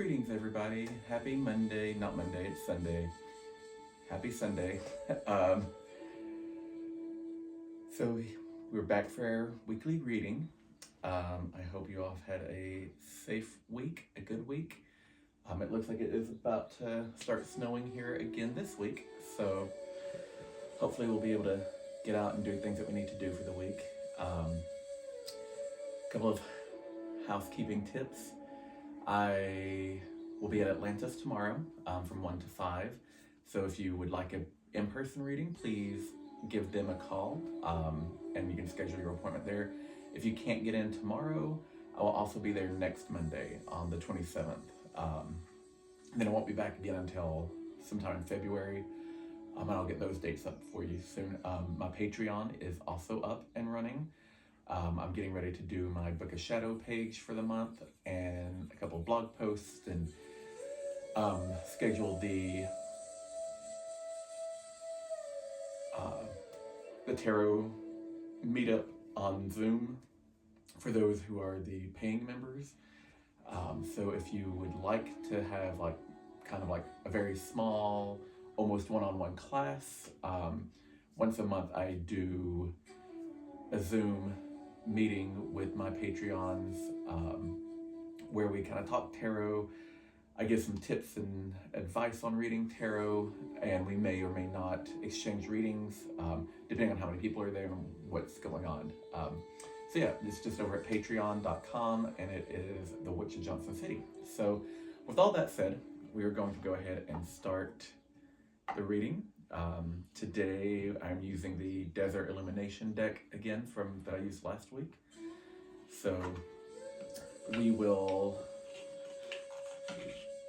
Greetings, everybody. Happy Monday. Not Monday, it's Sunday. Happy Sunday. um, so, we're back for our weekly reading. I hope you all have had a safe week, a good week. It looks like it is about to start snowing here again this week. So, hopefully, we'll be able to get out and do things that we need to do for the week. A couple of housekeeping tips. I will be at Atlantis tomorrow from 1 to 5. So if you would like an in-person reading, please give them a call and you can schedule your appointment there. If you can't get in tomorrow, I will also be there next Monday on the 27th. And then I won't be back again until sometime in February. And I'll get those dates up for you soon. My Patreon is also up and running. I'm getting ready to do my Book of Shadow page for the month and a couple of blog posts and schedule the tarot meetup on Zoom for those who are the paying members. So if you would like to have kind of a very small, almost one-on-one class, once a month I do a Zoom meeting with my Patreons where we kind of talk tarot. I give some tips and advice on reading tarot, and we may or may not exchange readings depending on how many people are there and what's going on. So yeah, it's just over at patreon.com, and it is the Witch of Johnson City. So with all that said, we are going to go ahead and start the reading. Today I'm using the Desert Illumination deck again that I used last week. So we will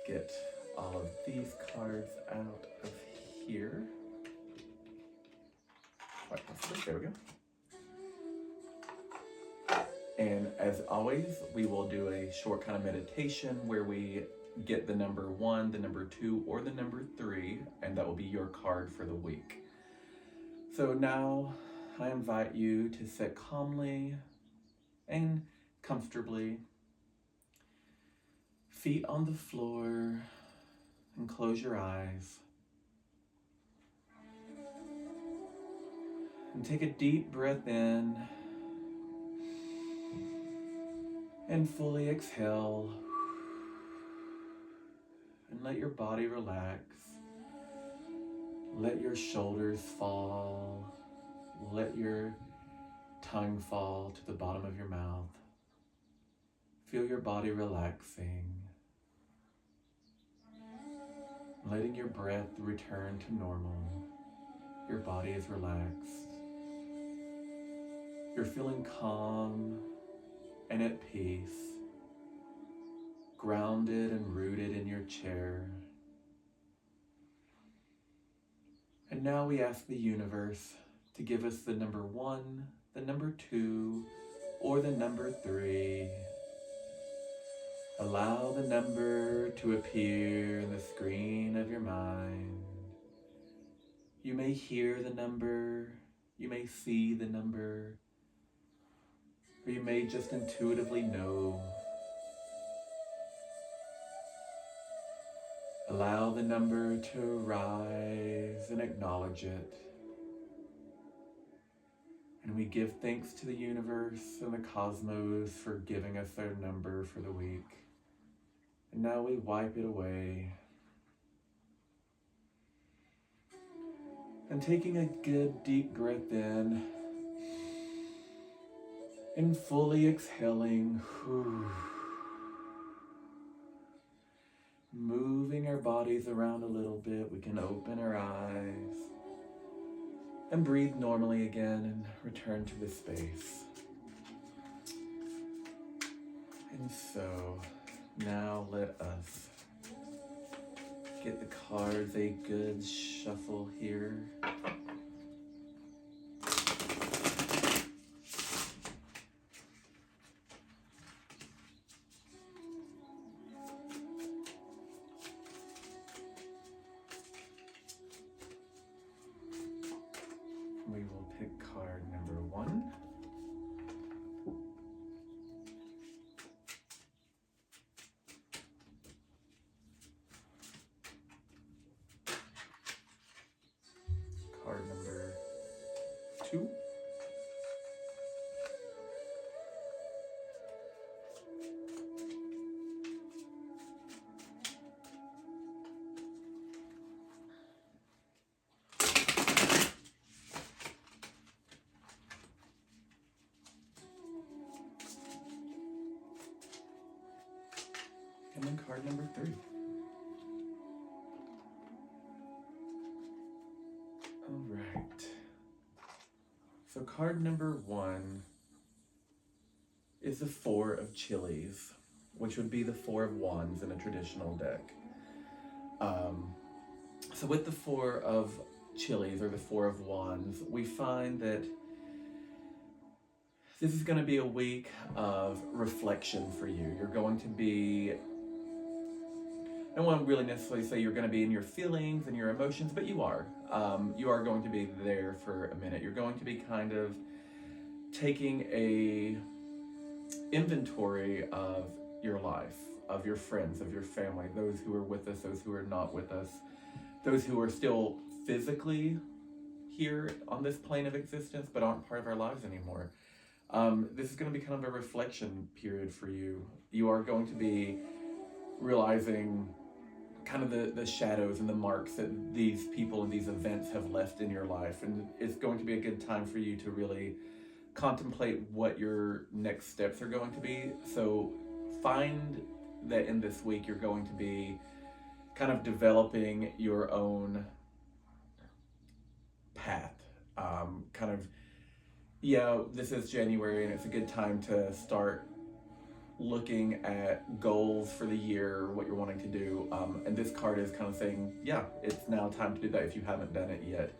get all of these cards out of here. Right, there we go. And as always, we will do a short kind of meditation where we get the number 1, the number 2, or the number 3, and that will be your card for the week. So now I invite you to sit calmly and comfortably, feet on the floor, and close your eyes. And take a deep breath in and fully exhale. And let your body relax. Let your shoulders fall. Let your tongue fall to the bottom of your mouth. Feel your body relaxing. Letting your breath return to normal. Your body is relaxed. You're feeling calm and at peace. Grounded and rooted in your chair. And now we ask the universe to give us the number 1, the number 2, or the number 3. Allow the number to appear in the screen of your mind. You may hear the number, you may see the number, or you may just intuitively know. Allow the number to rise and acknowledge it. And we give thanks to the universe and the cosmos for giving us their number for the week. And now we wipe it away. And taking a good deep breath in and fully exhaling. Moving our bodies around a little bit, we can open our eyes and breathe normally again and return to the space. And so now let us get the cards a good shuffle here. We will pick card number 1. And then card number 3. All right. So card number 1 is the 4 of Chilies, which would be the 4 of Wands in a traditional deck. So with the 4 of Chilies, or the 4 of Wands, we find that this is going to be a week of reflection for you. You're going to be, I don't want to really necessarily say you're going to be in your feelings and your emotions, but you are. You are going to be there for a minute. You're going to be kind of taking a inventory of your life, of your friends, of your family, those who are with us, those who are not with us, those who are still physically here on this plane of existence but aren't part of our lives anymore. This is going to be kind of a reflection period for you. You are going to be realizing kind of the shadows and the marks that these people and these events have left in your life, and it's going to be a good time for you to really contemplate what your next steps are going to be. So find that in this week you're going to be kind of developing your own path. This is January and it's a good time to start looking at goals for the year, what you're wanting to do. And this card is kind of saying, yeah, it's now time to do that if you haven't done it yet.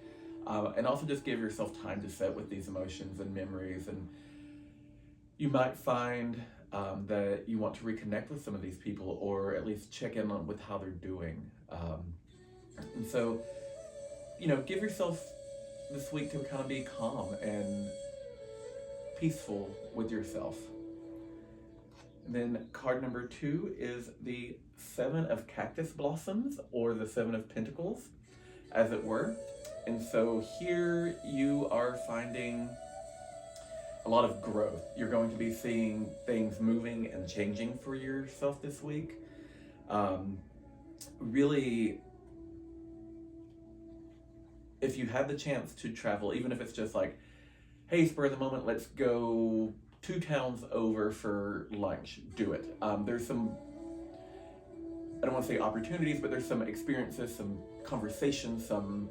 And also just give yourself time to sit with these emotions and memories. And you might find that you want to reconnect with some of these people, or at least check in on with how they're doing. And so, give yourself this week to kind of be calm and peaceful with yourself. And then card number 2 is the 7 of Cactus Blossoms, or the 7 of Pentacles, as it were. And so here you are finding a lot of growth. You're going to be seeing things moving and changing for yourself this week. Really, if you have the chance to travel, even if it's just like, hey, spur of the moment, let's go 2 towns over for lunch, do it. There's some, I don't want to say opportunities, but there's some experiences, some conversations, some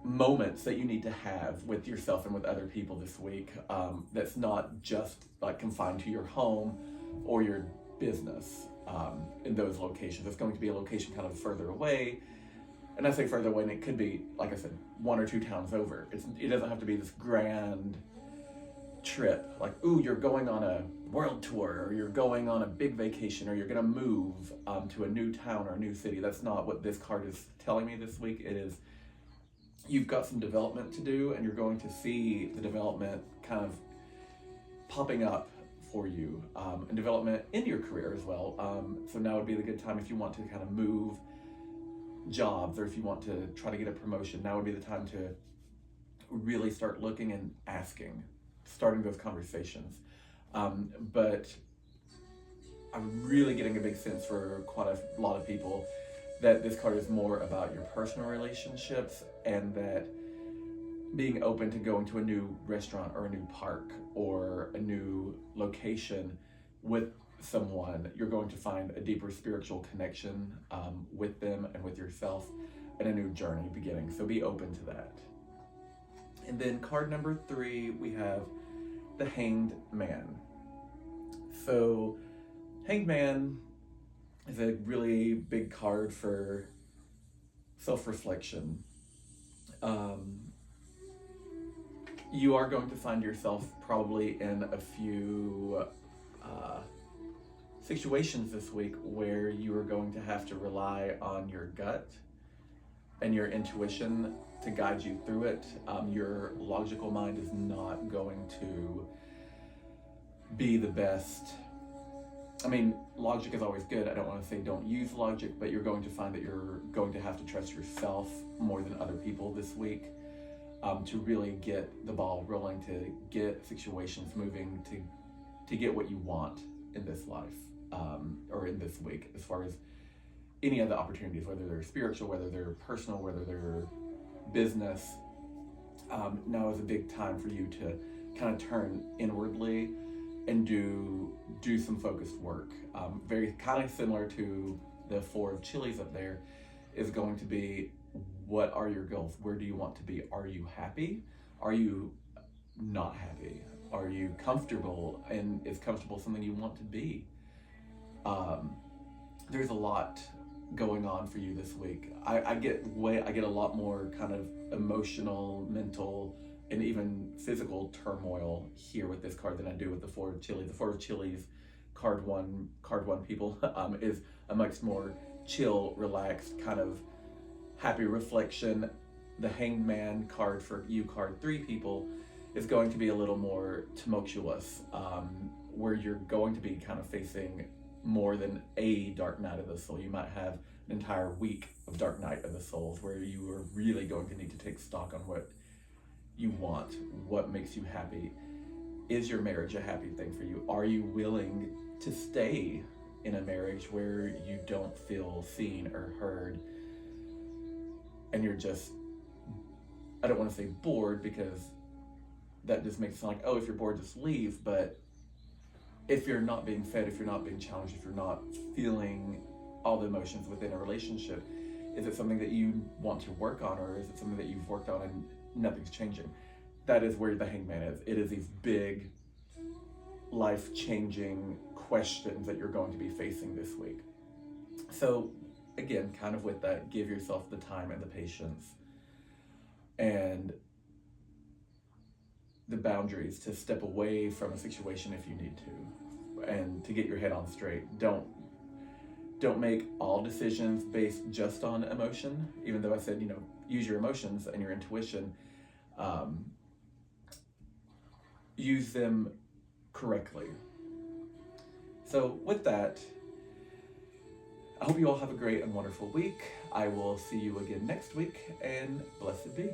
moments that you need to have with yourself and with other people this week. That's not just like confined to your home or your business in those locations. It's going to be a location kind of further away. And I say further away, and it could be, like I said, 1 or 2 towns over. It doesn't have to be this grand trip, like, ooh, you're going on a world tour, or you're going on a big vacation, or you're gonna move to a new town or a new city. That's not what this card is telling me this week. It is, you've got some development to do, and you're going to see the development kind of popping up for you, and development in your career as well. So now would be the good time if you want to kind of move jobs, or if you want to try to get a promotion. Now would be the time to really start looking and asking, starting those conversations. But I'm really getting a big sense for quite a lot of people that this card is more about your personal relationships, and that being open to going to a new restaurant or a new park or a new location with someone, you're going to find a deeper spiritual connection with them and with yourself, and a new journey beginning. So be open to that. And then card number 3, we have the Hanged Man. So Hanged Man is a really big card for self-reflection. You are going to find yourself probably in a few situations this week where you are going to have to rely on your gut and your intuition to guide you through it. Your logical mind is not going to be the best. I mean, logic is always good. I don't want to say don't use logic, but you're going to find that you're going to have to trust yourself more than other people this week, to really get the ball rolling, to get situations moving, to get what you want in this life, or in this week, as far as any of the opportunities, whether they're spiritual, whether they're personal, whether they're business. Now is a big time for you to kind of turn inwardly and do some focused work. Very kind of similar to the 4 of chilies up there is going to be, what are your goals? Where do you want to be? Are you happy? Are you not happy? Are you comfortable? And is comfortable something you want to be? There's a lot going on for you this week. I get a lot more kind of emotional, mental, and even physical turmoil here with this card than I do with the 4 of chilies. The 4 of chilies, card one people, is a much more chill, relaxed, kind of happy reflection. The Hanged Man card for you, card 3 people, is going to be a little more tumultuous, where you're going to be kind of facing more than a dark night of the soul. You might have an entire week of dark night of the souls where you are really going to need to take stock on what you want, what makes you happy. Is your marriage a happy thing for you? Are you willing to stay in a marriage where you don't feel seen or heard, and you're just, I don't want to say bored, because that just makes it sound like, oh, if you're bored, just leave. But if you're not being fed, if you're not being challenged, if you're not feeling all the emotions within a relationship, is it something that you want to work on, or is it something that you've worked on and nothing's changing? That is where the Hangman is. It is these big, life-changing questions that you're going to be facing this week. So again, kind of with that, give yourself the time and the patience and the boundaries to step away from a situation if you need to, and to get your head on straight. Don't make all decisions based just on emotion, even though I said, use your emotions and your intuition. Use them correctly. So with that, I hope you all have a great and wonderful week. I will see you again next week, and blessed be.